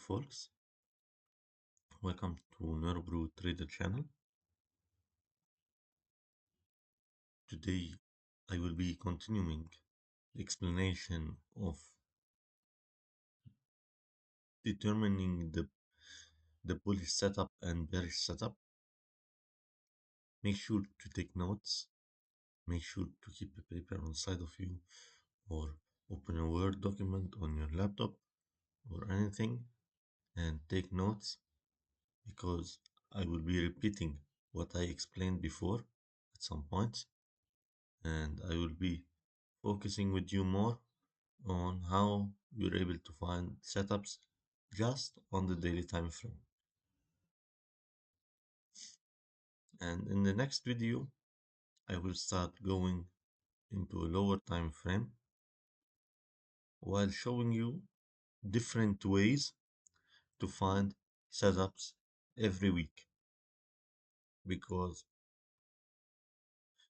folks. Welcome to NEUROBREW TRADER channel. Today, I will be continuing the explanation of determining the bullish setup and bearish setup. Make sure to take notes. Make sure to keep a paper on the side of you or open a Word document on your laptop or anything and take notes because I will be repeating what I explained before at some points, and I will be focusing with you more on how you're able to find setups just on the daily time frame. And in the next video, I will start going into a lower time frame while showing you different ways to find setups every week, because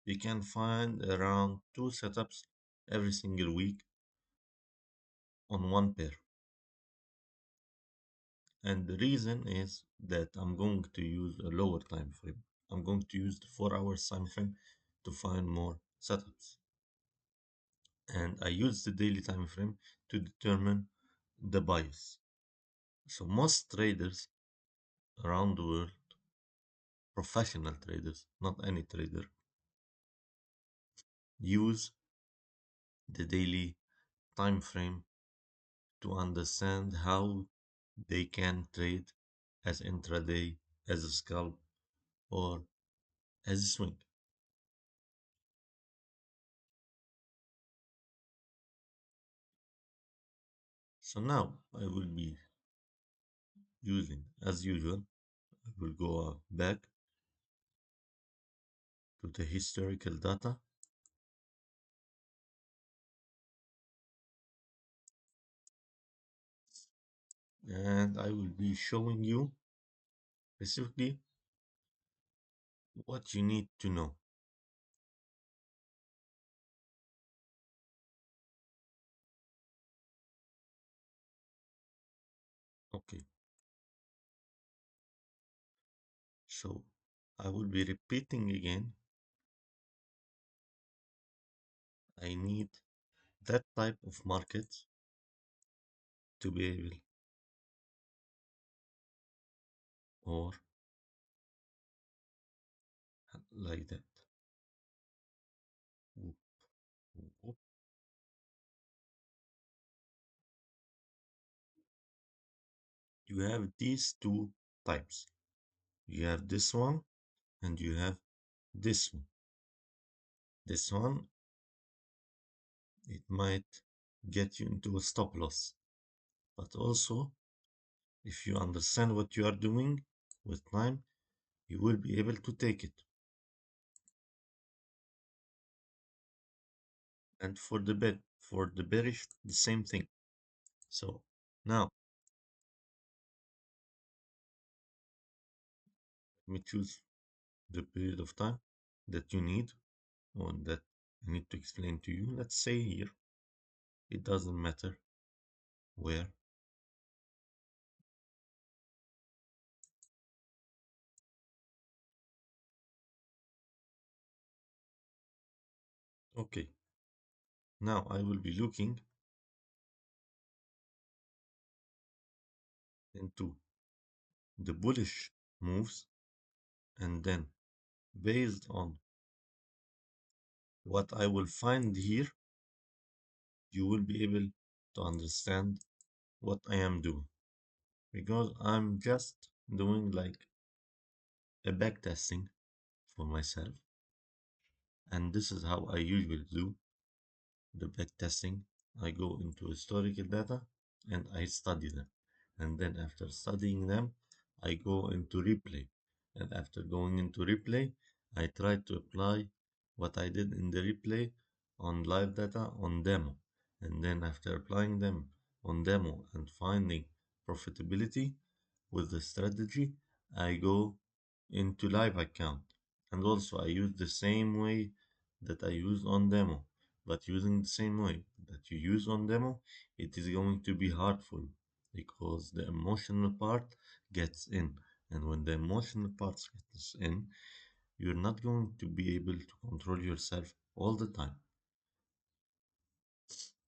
you can find around 2 setups every single week on one pair. And the reason is that I'm going to use a lower time frame. I'm going to use the 4 hour time frame to find more setups. And I use the daily time frame to determine the bias. So most traders around the world, professional traders, not any trader, use the daily time frame to understand how they can trade as intraday, as a scalp, or as a swing. So now I will be using, as usual, I will go back to the historical data, and I will be showing you specifically what you need to know. Okay, so I will be repeating again. I need that type of market to be able, or like that. Whoop, whoop. You have these two types. You have this one and you have this one. This one, it might get you into a stop loss, but also if you understand what you are doing with time, you will be able to take it. And for the bearish, the same thing. So now let me choose the period of time that you need, or that I need to explain to you. Let's say here, it doesn't matter where. Okay, now I will be looking into the bullish moves, and then based on what I will find here, you will be able to understand what I am doing, because I'm just doing like a back testing for myself, and this is how I usually do the back testing. I go into historical data and I study them, and then after studying them I go into replay, and after going into replay I try to apply what I did in the replay on live data on demo, and then after applying them on demo and finding profitability with the strategy, I go into live account, and also I use the same way that I used on demo. But using the same way that you use on demo, it is going to be hurtful because the emotional part gets in. And when the emotional part gets in, you're not going to be able to control yourself all the time.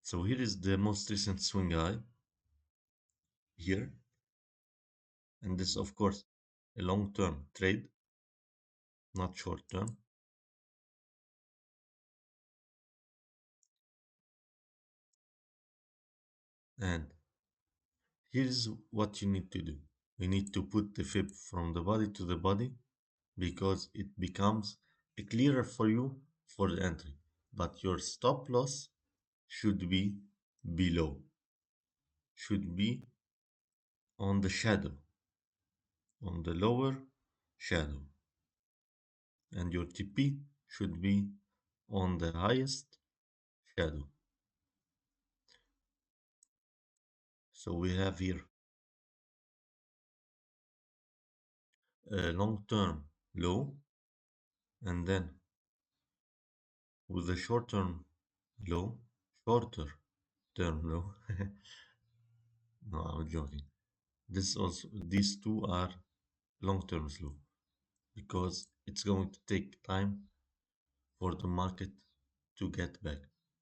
So here is the most recent swing high here. And this, of course, a long-term trade, not short-term. And here's what you need to do. You need to put the fib from the body to the body because it becomes clearer for you for the entry. But your stop loss should be below, should be on the shadow, on the lower shadow. And your TP should be on the highest shadow. So we have here a long-term low, and then with a short-term low, shorter term low. No, I'm joking. This also, these two are long-term low because it's going to take time for the market to get back.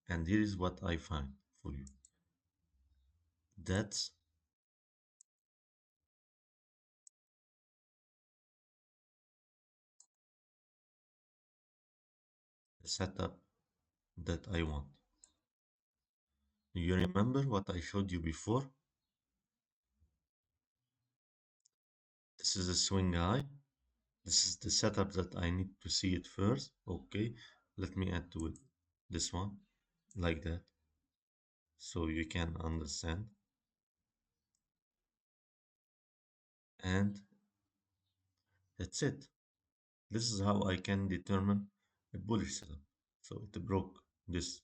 And here is what I find for you. That's the setup that I want. Do you remember what I showed you before? This is a swing high. This is the setup that I need to see it first. Okay, let me add to it this one like that so you can understand. And that's it. This is how I can determine a bullish setup. So it broke this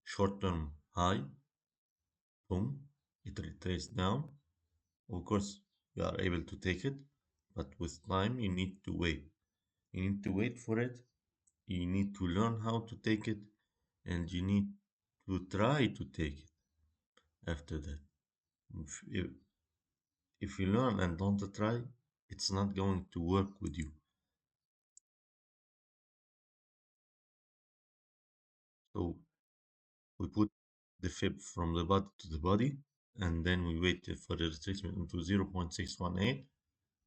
short-term high, boom, it retraced down. Of course, you are able to take it, but with time you need to wait. You need to wait for it. You need to learn how to take it, and you need to try to take it after that. If, if, if you learn and don't try, it's not going to work with you. So we put the fib from the body to the body, and then we wait for the retracement into 0.618.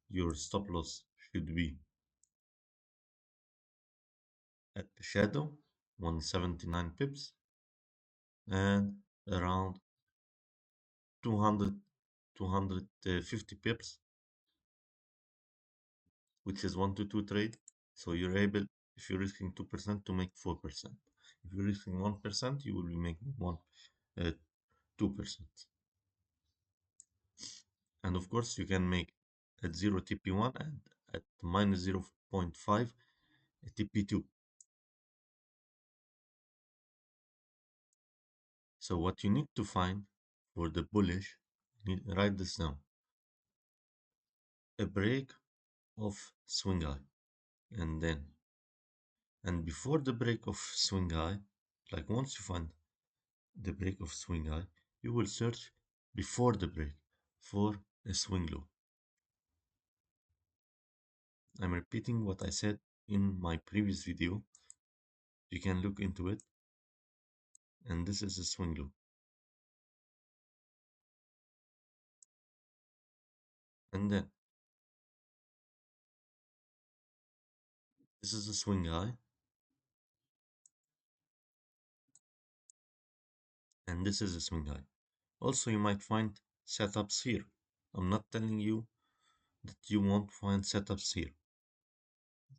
Your stop loss should be at the shadow, 179 pips, and around 200, 250 pips, which is 1 to 2 trade. So you're able, if you're risking 2%, to make 4%. If you're risking 1%, you will be making 2%. And of course, you can make at 0 TP1 and at minus 0.5 TP2. So what you need to find for the bullish, write this down. A break of swing high, and before the break of swing high, like once you find the break of swing high, you will search before the break for a swing low. I'm repeating what I said in my previous video. You can look into it, and this is a swing low. And then this is a swing high, and this is a swing high. Also, you might find setups here. I'm not telling you that you won't find setups here.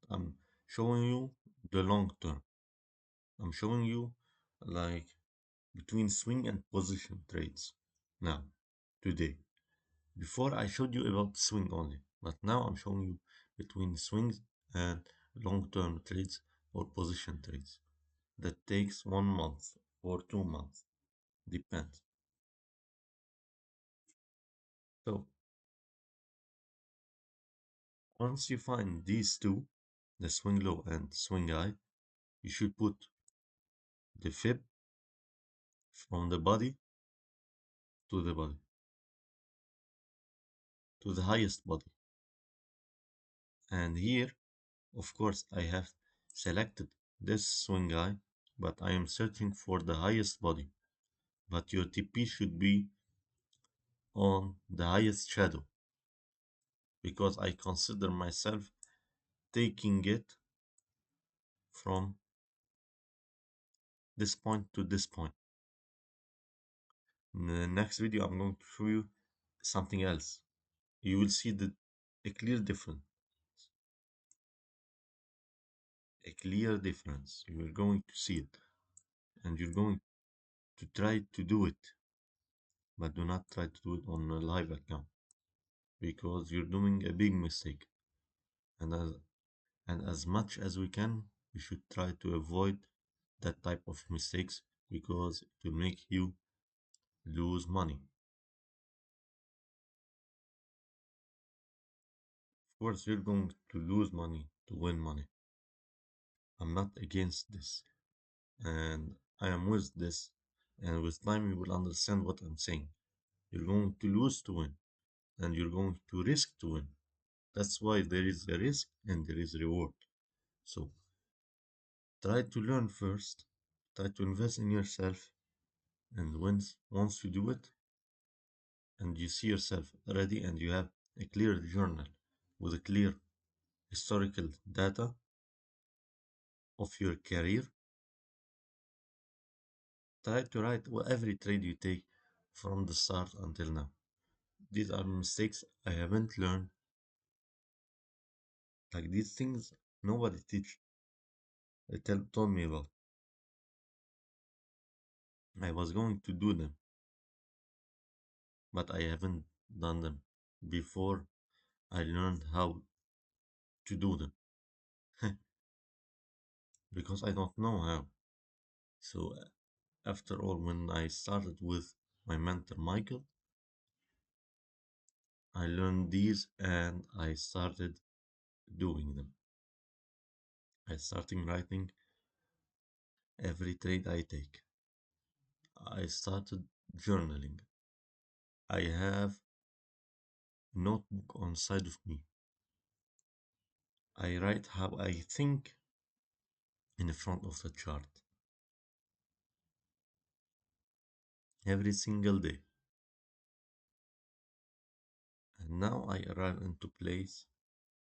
I'm showing you the long term. I'm showing you like between swing and position trades. Now, today, before I showed you about swing only, but now I'm showing you between swings and long-term trades or position trades. That takes 1 month or 2 months, depends. So once you find these two, the swing low and swing high, you should put the fib from the body to the body. to the highest body. And here, of course, I have selected this swing high, but I am searching for the highest body. But your TP should be on the highest shadow because I consider myself taking it from this point to this point. In the next video, I'm going to show you something else. You will see a clear difference. A clear difference. You're going to see it. And you're going to try to do it. But do not try to do it on a live account. Because you're doing a big mistake. And as much as we can, we should try to avoid that type of mistakes because it will make you lose money. Of course, you're going to lose money to win money. I'm not against this, and I am with this, and with time you will understand what I'm saying. You're going to lose to win, and you're going to risk to win. That's why there is a risk and there is a reward. So try to learn first, try to invest in yourself, and once you do it, and you see yourself ready and you have a clear journal with a clear historical data of your career, try to write every trade you take from the start until now. These are mistakes I haven't learned. Like these things nobody told me about. I was going to do them, but I haven't done them before I learned how to do them because I don't know how. So after all, when I started with my mentor Michael, I learned these and I started doing them. I started writing every trade I take. I started journaling. I have a notebook on side of me. I write how I think in the front of the chart every single day. And now I arrive into place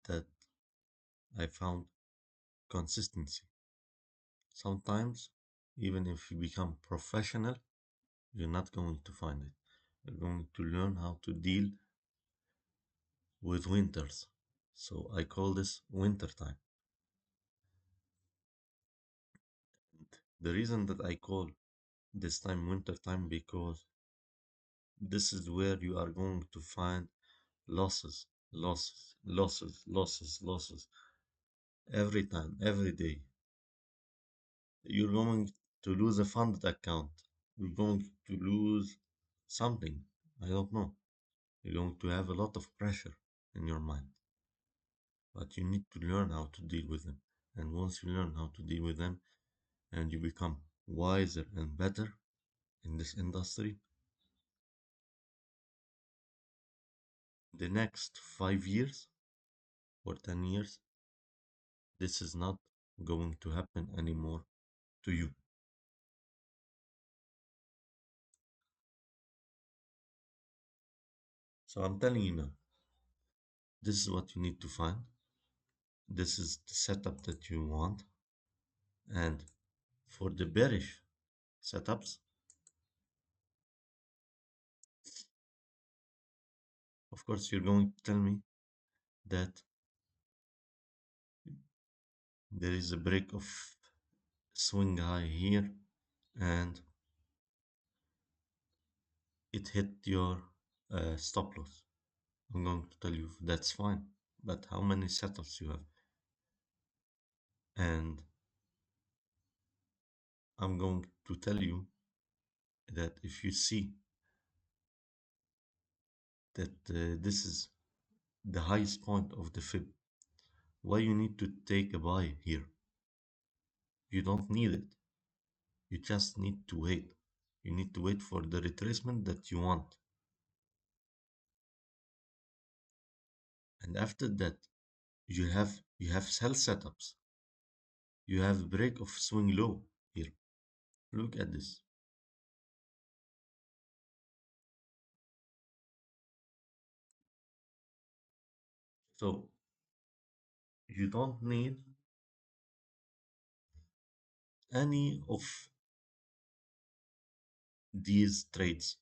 that I found consistency. Sometimes, even if you become professional, you're not going to find it. You're going to learn how to deal with winters. So I call this winter time. The reason that I call this time winter time because this is where you are going to find losses, losses, losses, losses, losses. Every time, every day. You're going to lose a funded account. You're going to lose something. I don't know. You're going to have a lot of pressure in your mind. But you need to learn how to deal with them. And once you learn how to deal with them and you become wiser and better in this industry, the next 5 years or 10 years, this is not going to happen anymore to you. So I'm telling you now, this is what you need to find. This is the setup that you want. And for the bearish setups, of course, you're going to tell me that there is a break of swing high here and it hit your stop loss. I'm going to tell you that's fine, but how many setups you have? And I'm going to tell you that if you see that this is the highest point of the fib, why you need to take a buy here? You don't need it. You just need to wait. You need to wait for the retracement that you want. And after that, you have sell setups. You have break of swing low here. Look at this. So you don't need any of these trades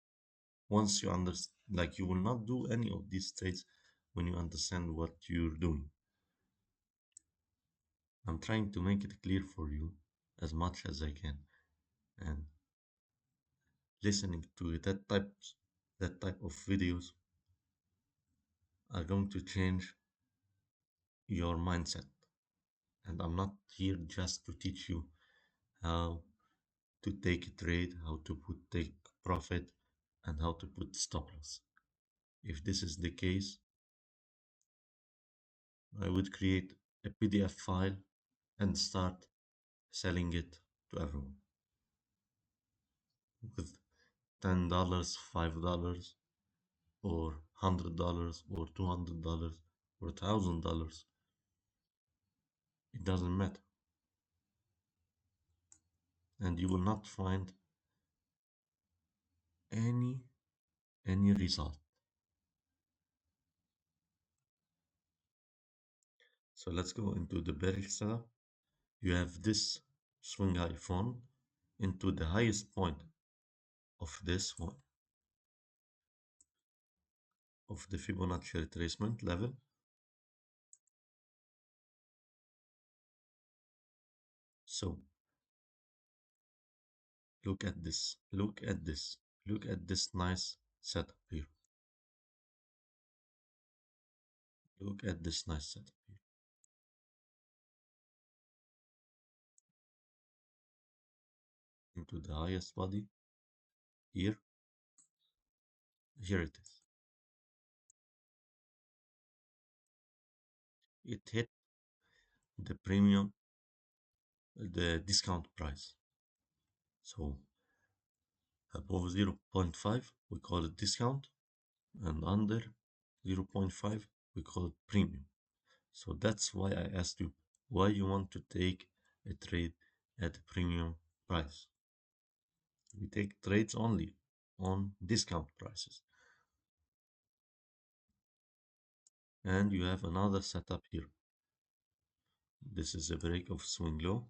once you understand. Like, you will not do any of these trades when you understand what you're doing. I'm trying to make it clear for you as much as I can, and listening to that type of videos are going to change your mindset. And I'm not here just to teach you how to take a trade, how to take profit, and how to put stop loss. If this is the case, I would create a PDF file and start selling it to everyone with $10, $5, or $100, or $200, or $1,000. It doesn't matter, and you will not find any any result. So let's go into the bearish setup. You have this swing high phone into the highest point of this one, of the Fibonacci retracement level. So look at this, look at this, look at this nice setup here. Look at this nice setup here. Into the highest body here. Here it is. It hit the premium, the discount price. So above 0.5 we call it discount, and under 0.5 we call it premium. So that's why I asked you why you want to take a trade at a premium price. We take trades only on discount prices. And you have another setup here. This is a break of swing low.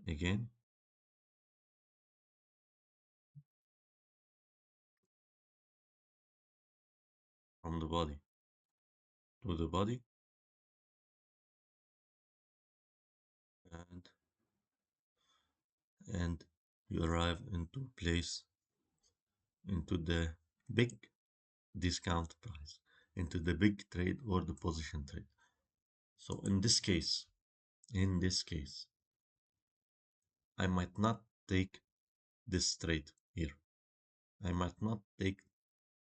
Again, from the body to the body, and and you arrive into place, into the big discount price, into the big trade or the position trade. So in this case, I might not take this trade here. I might not take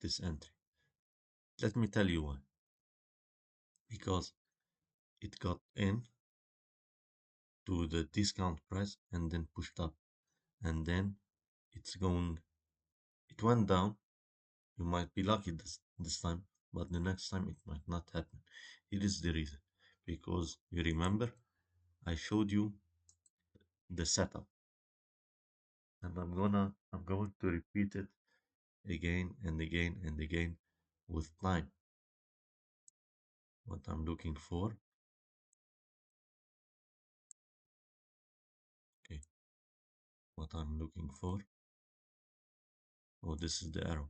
this entry. Let me tell you why. Because it got in to the discount price and then pushed up, and then it went down. You might be lucky this time, but the next time it might not happen. It is the reason. Because you remember, I showed you the setup, and I'm going to repeat it again and again and again with time. What I'm looking for. Okay, what I'm looking for. Oh, this is the arrow.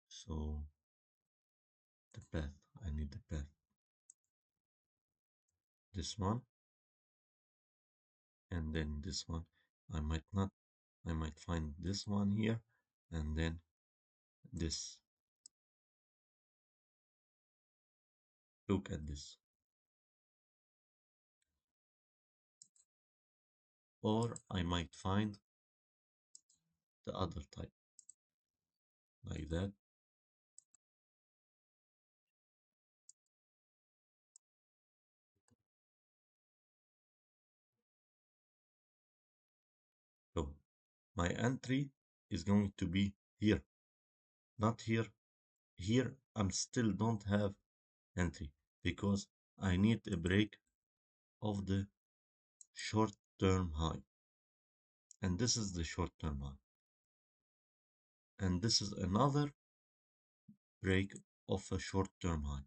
So the path, I need the path. This one, and then this one. I might not, I might find this one here, and then this. Look at this. Or I might find the other type, like that. So my entry is going to be here. Not here. Here I'm still don't have entry because I need a break of the short-term high. And this is the short-term high. And this is another break of a short-term high.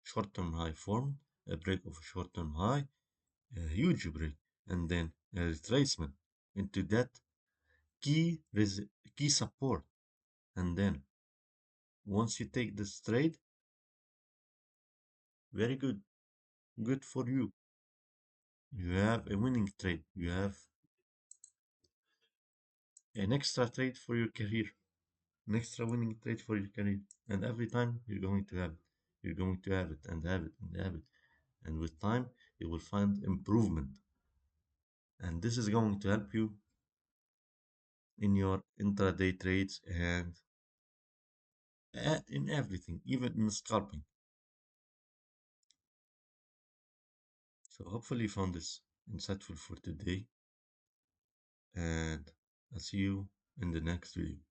Short-term high formed, a break of a short-term high, a huge break, and then a retracement into that key key support. And then once you take this trade, very good, good for you. You have a winning trade. You have an extra trade for your career, an extra winning trade for your career. And every time you're going to have it. You're going to have it and have it and have it. And with time, you will find improvement. And this is going to help you in your intraday trades and in everything, even in scalping. So hopefully you found this insightful for today. And I'll see you in the next video.